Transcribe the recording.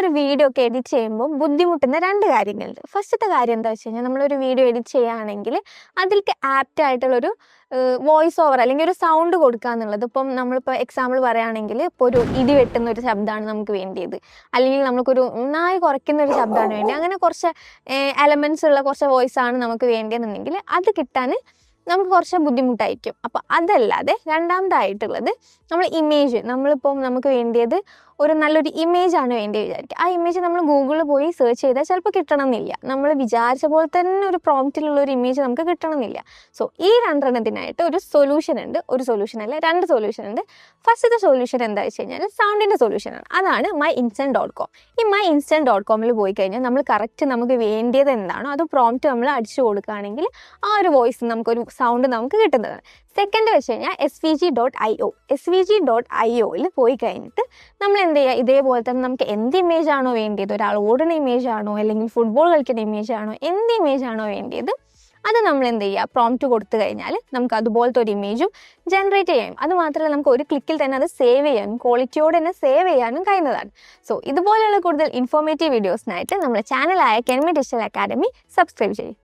നമ്മളൊരു വീഡിയോ ഒക്കെ എഡിറ്റ് ചെയ്യുമ്പോൾ ബുദ്ധിമുട്ടുന്ന 2 കാര്യങ്ങളുണ്ട്. ഫസ്റ്റത്തെ കാര്യം എന്താ വെച്ച് കഴിഞ്ഞാൽ നമ്മളൊരു വീഡിയോ എഡിറ്റ് ചെയ്യുകയാണെങ്കിൽ അതിലേക്ക് ആപ്റ്റ് ആയിട്ടുള്ളൊരു വോയിസ് ഓവർ അല്ലെങ്കിൽ ഒരു സൗണ്ട് കൊടുക്കുക എന്നുള്ളത്. ഇപ്പം നമ്മളിപ്പോൾ എക്സാമ്പിൾ പറയുകയാണെങ്കിൽ ഇപ്പോൾ ഒരു ഇടി വെട്ടുന്ന ഒരു ശബ്ദമാണ് നമുക്ക് വേണ്ടിയത്, അല്ലെങ്കിൽ നമുക്കൊരു നായ് കുറയ്ക്കുന്ന ഒരു ശബ്ദമാണ് വേണ്ടത്. അങ്ങനെ കുറച്ച് എലമെൻറ്റ്സ് ഉള്ള കുറച്ച് വോയിസാണ് നമുക്ക് വേണ്ടിയതെന്നുണ്ടെങ്കിൽ അത് കിട്ടാൻ നമുക്ക് കുറച്ച് ബുദ്ധിമുട്ടായിരിക്കും. അപ്പോൾ അതല്ലാതെ രണ്ടാമതായിട്ടുള്ളത് നമ്മൾ ഇമേജ്, നമ്മളിപ്പം നമുക്ക് വേണ്ടിയത് ഒരു നല്ലൊരു ഇമേജാണ് വേണ്ടി വിചാരിക്കുക. ആ ഇമേജ് നമ്മൾ ഗൂഗിളിൽ പോയി സെർച്ച് ചെയ്താൽ ചിലപ്പോൾ കിട്ടണമെന്നില്ല. നമ്മൾ വിചാരിച്ച പോലെ തന്നെ ഒരു പ്രോംപ്റ്റിലുള്ള ഒരു ഇമേജ് നമുക്ക് കിട്ടണമെന്നില്ല. സോ ഈ 2 ഒരു സൊല്യൂഷൻ ഉണ്ട്. ഒരു സൊല്യൂഷൻ അല്ല, 2 സൊല്യൂഷൻ ഉണ്ട്. ഫസ്റ്റത്തെ സൊല്യൂഷൻ എന്താ വെച്ച് കഴിഞ്ഞാൽ സൗണ്ടിൻ്റെ സൊല്യൂഷനാണ്. അതാണ് myinstant.com. ഈ myinstant.comൽ പോയി കഴിഞ്ഞാൽ നമ്മൾ കറക്റ്റ് നമുക്ക് വേണ്ടിയത് എന്താണോ അത് പ്രോംപ്റ്റ് നമ്മൾ അടിച്ചു കൊടുക്കുകയാണെങ്കിൽ ആ ഒരു വോയിസ് നമുക്കൊരു സൗണ്ട് നമുക്ക് കിട്ടുന്നതാണ്. സെക്കൻഡ് വെച്ച് കഴിഞ്ഞാൽ svg.io. svg.ioയിൽ പോയി കഴിഞ്ഞിട്ട് നമ്മൾ എന്ത് ചെയ്യുക, ഇതേപോലെ തന്നെ നമുക്ക് എന്ത് ഇമേജാണോ വേണ്ടിയത്, ഒരാൾ ഓടുന്ന ഇമേജാണോ അല്ലെങ്കിൽ ഫുട്ബോൾ കളിക്കുന്ന ഇമേജാണോ, എന്ത് ഇമേജാണോ വേണ്ടിയത് അത് നമ്മൾ എന്ത് ചെയ്യുക, പ്രോംപ്റ്റ് കൊടുത്തു കഴിഞ്ഞാൽ നമുക്ക് അതുപോലത്തെ ഒരു ഇമേജും ജനറേറ്റ് ചെയ്യാം. അത് മാത്രമല്ല നമുക്ക് ഒരു ക്ലിക്കിൽ തന്നെ അത് സേവ് ചെയ്യാനും ക്വാളിറ്റിയോടെ തന്നെ സേവ് ചെയ്യാനും കഴിയുന്നതാണ്. സോ ഇതുപോലെയുള്ള കൂടുതൽ ഇൻഫോർമേറ്റീവ് വീഡിയോസിനായിട്ട് നമ്മുടെ ചാനലായ കെൻമി ഡിജിറ്റൽ അക്കാഡമി സബ്സ്ക്രൈബ് ചെയ്യും.